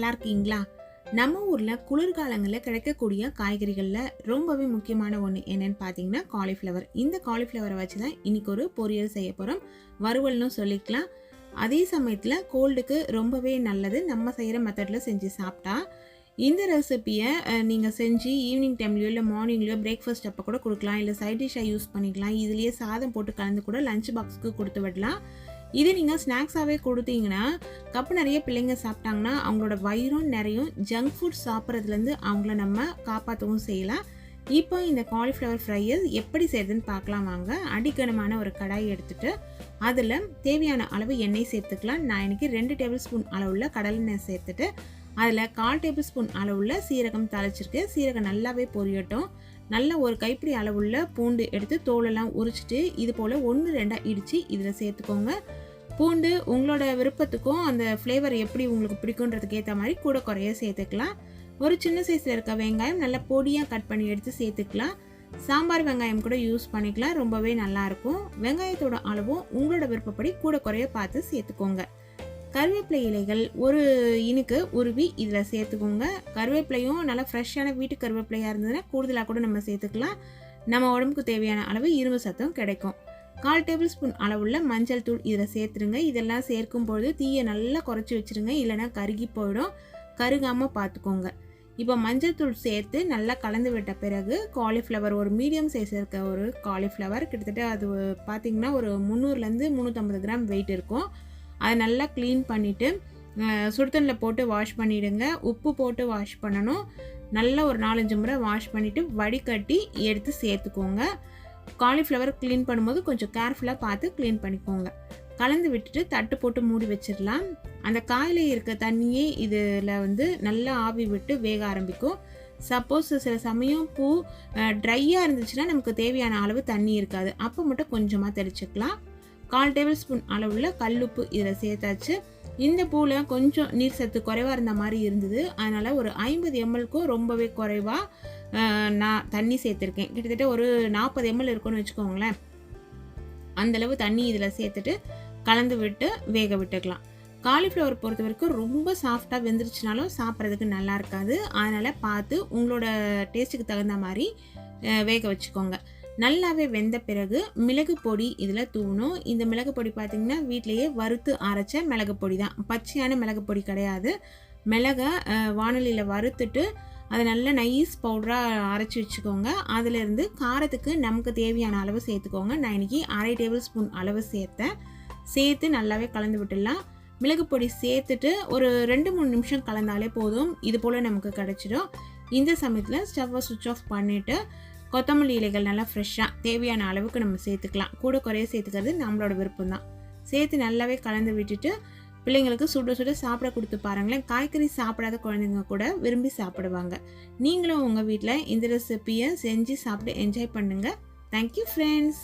நல்லா இருக்கீங்களா? நம்ம ஊர்ல குளிர்காலங்களில் கிடைக்கக்கூடிய காய்கறிகளில் ரொம்பவே முக்கியமான ஒன்று என்னன்னு பார்த்தீங்கன்னா காலிஃப்ளவர். இந்த காலிஃப்ளவரை வச்சு தான் இன்னைக்கு ஒரு பொரியல் செய்ய போகிறோம். வறுவல்னு சொல்லிக்கலாம். அதே சமயத்தில் கோல்டுக்கு ரொம்பவே நல்லது. நம்ம செய்கிற மெத்தடில் செஞ்சு சாப்பிட்டா இந்த ரெசிப்பியை நீங்கள் செஞ்சு ஈவினிங் டைம்லையோ இல்லை மார்னிங்லையோ பிரேக்ஃபாஸ்ட் அப்போ கூட கொடுக்கலாம். இல்லை சைட் டிஷ்ஷாக யூஸ் பண்ணிக்கலாம். இதுலேயே சாதம் போட்டு கலந்து கூட லஞ்ச் பாக்ஸுக்கு கொடுத்து விடலாம். இது நீங்கள் ஸ்நாக்ஸாகவே கொடுத்தீங்கன்னா கப்பு நிறைய பிள்ளைங்க சாப்பிட்டாங்கன்னா அவங்களோட வயிறும் நிறையும் ஜங்க் ஃபுட் சாப்பிட்றதுலேருந்து அவங்கள நம்ம காப்பாற்றவும் செய்யலாம். இப்போ இந்த காலிஃப்ளவர் ஃப்ரையை எப்படி செய்யுதுன்னு பார்க்கலாம் வாங்க. அடிக்கனமான ஒரு கடாய் எடுத்துகிட்டு அதில் தேவையான அளவு எண்ணெய் சேர்த்துக்கலாம். நான் இன்றைக்கி 2 டேபிள் ஸ்பூன் அளவுள்ள கடலெண்ணெய் சேர்த்துட்டு அதில் 1/4 டேபிள் ஸ்பூன் அளவுள்ள சீரகம் தாளிச்சிருக்கேன். சீரகம் நல்லாவே பொரியட்டும். நல்ல ஒரு கைப்பிடி அளவுள்ள பூண்டு எடுத்து தோலெல்லாம் உரிச்சிட்டு இது போல் 1-2 இடித்து இதில் சேர்த்துக்கோங்க. பூண்டு உங்களோட விருப்பத்துக்கும் அந்த ஃப்ளேவர் எப்படி உங்களுக்கு பிடிக்குன்றதுக்கு ஏற்ற மாதிரி கூட குறைய சேர்த்துக்கலாம். ஒரு சின்ன சைஸில் இருக்க வெங்காயம் நல்லா பொடியாக கட் பண்ணி எடுத்து சேர்த்துக்கலாம். சாம்பார் வெங்காயம் கூட யூஸ் பண்ணிக்கலாம், ரொம்பவே நல்லாயிருக்கும். வெங்காயத்தோட அளவும் உங்களோட விருப்பப்படி கூட குறைய பார்த்து சேர்த்துக்கோங்க. கருவேப்பிலை இலைகள் ஒரு இனுக்கு உருவி இதில் சேர்த்துக்கோங்க. கருவேப்பிலையும் நல்லா ஃப்ரெஷ்ஷான வீட்டு கருவேப்பிலையாக இருந்ததுன்னா கூடுதலாக கூட நம்ம சேர்த்துக்கலாம். நம்ம உடம்புக்கு தேவையான அளவு இரும்பு சத்தும் கிடைக்கும். 1/4 டேபிள் ஸ்பூன் அளவுள்ள மஞ்சள் தூள் இதில் சேர்த்துருங்க. இதெல்லாம் சேர்க்கும் பொழுது தீயை நல்லா குறைச்சி வச்சுருங்க, இல்லைனா கருகி போயிடும். கருகாமல் பார்த்துக்கோங்க. இப்போ மஞ்சள் தூள் சேர்த்து நல்லா கலந்து விட்ட பிறகு காலிஃப்ளவர் ஒரு மீடியம் சைஸ் இருக்க ஒரு காலிஃப்ளவர் கிட்டத்தட்ட அது பார்த்திங்கன்னா ஒரு 300-350 கிராம் வெயிட் இருக்கும். அதை நல்லா க்ளீன் பண்ணிவிட்டு சுடுதண்ணில் போட்டு வாஷ் பண்ணிவிடுங்க. உப்பு போட்டு வாஷ் பண்ணணும். நல்லா ஒரு 4-5 முறை வாஷ் பண்ணிவிட்டு வடிகட்டி எடுத்து சேர்த்துக்கோங்க. காலிஃப்ளவர் க்ளீன் பண்ணும்போது கொஞ்சம் கேர்ஃபுல்லாக பார்த்து க்ளீன் பண்ணிக்கோங்க. கலந்து விட்டுட்டு தட்டு போட்டு மூடி வச்சிடலாம். அந்த காயில் இருக்க தண்ணியே இதில் நல்லா ஆவி விட்டு வேக ஆரம்பிக்கும். சப்போஸ் சில சமயம் பூ ட்ரையாக இருந்துச்சுன்னா நமக்கு தேவையான அளவு தண்ணி இருக்காது. அப்போ மட்டும் கொஞ்சமாக தெளிச்சுக்கலாம். 1/4 டேபிள் ஸ்பூன் அளவுள்ள கல்லுப்பு இதில் சேர்த்தாச்சு. இந்த பூவில் கொஞ்சம் நீர் சத்து குறைவாக இருந்த மாதிரி இருந்தது. அதனால் ஒரு 50 mlக்கும் ரொம்பவே குறைவாக நான் தண்ணி சேர்த்துருக்கேன். கிட்டத்தட்ட ஒரு 40 ml இருக்குன்னு வச்சுக்கோங்களேன். அந்தளவு தண்ணி இதில் சேர்த்துட்டு கலந்து விட்டு வேக விட்டுக்கலாம். காலிஃப்ளவர் பொறுத்த வரைக்கும் ரொம்ப சாஃப்டாக வெந்துருச்சுனாலும் சாப்பிட்றதுக்கு நல்லா இருக்காது. அதனால் பார்த்து உங்களோட டேஸ்ட்டுக்கு தகுந்த மாதிரி வேக வச்சுக்கோங்க. நல்லாவே வெந்த பிறகு மிளகு பொடி இதில் தூவணும். இந்த மிளகு பொடி பார்த்திங்கன்னா வீட்டிலையே வறுத்து அரைச்ச மிளகு பொடி தான், பச்சையான மிளகு பொடி கிடையாது. மிளகை வானலியில் வறுத்துட்டு அதை நல்லா நைஸ் பவுடராக அரைச்சி வச்சுக்கோங்க. அதிலேருந்து காரத்துக்கு நமக்கு தேவையான அளவு சேர்த்துக்கோங்க. நான் இன்றைக்கி 1/2 டேபிள் ஸ்பூன் அளவு சேர்த்து நல்லாவே கலந்து விட்டுடலாம். மிளகு பொடி சேர்த்துட்டு ஒரு 2-3 நிமிஷம் கலந்தாலே போதும். இது போல் நமக்கு கிடச்சிடும். இந்த சமயத்தில் ஸ்டவ்வை சுவிட்ச் ஆஃப் பண்ணிவிட்டு கொத்தமல்லி இலைகள் நல்லா ஃப்ரெஷ்ஷாக தேவையான அளவுக்கு நம்ம சேர்த்துக்கலாம். கூட குறைய சேர்த்துக்கிறது நம்மளோட விருப்பம் தான். சேர்த்து நல்லாவே கலந்து விட்டுட்டு பிள்ளைங்களுக்கு சுட சாப்பிட கொடுத்து பாருங்களேன். காய்கறி சாப்பிடாத குழந்தைங்க கூட விரும்பி சாப்பிடுவாங்க. நீங்களும் உங்கள் வீட்டில் இந்த ரெசிப்பியை செஞ்சு சாப்பிட்டு என்ஜாய் பண்ணுங்கள். Thank you friends.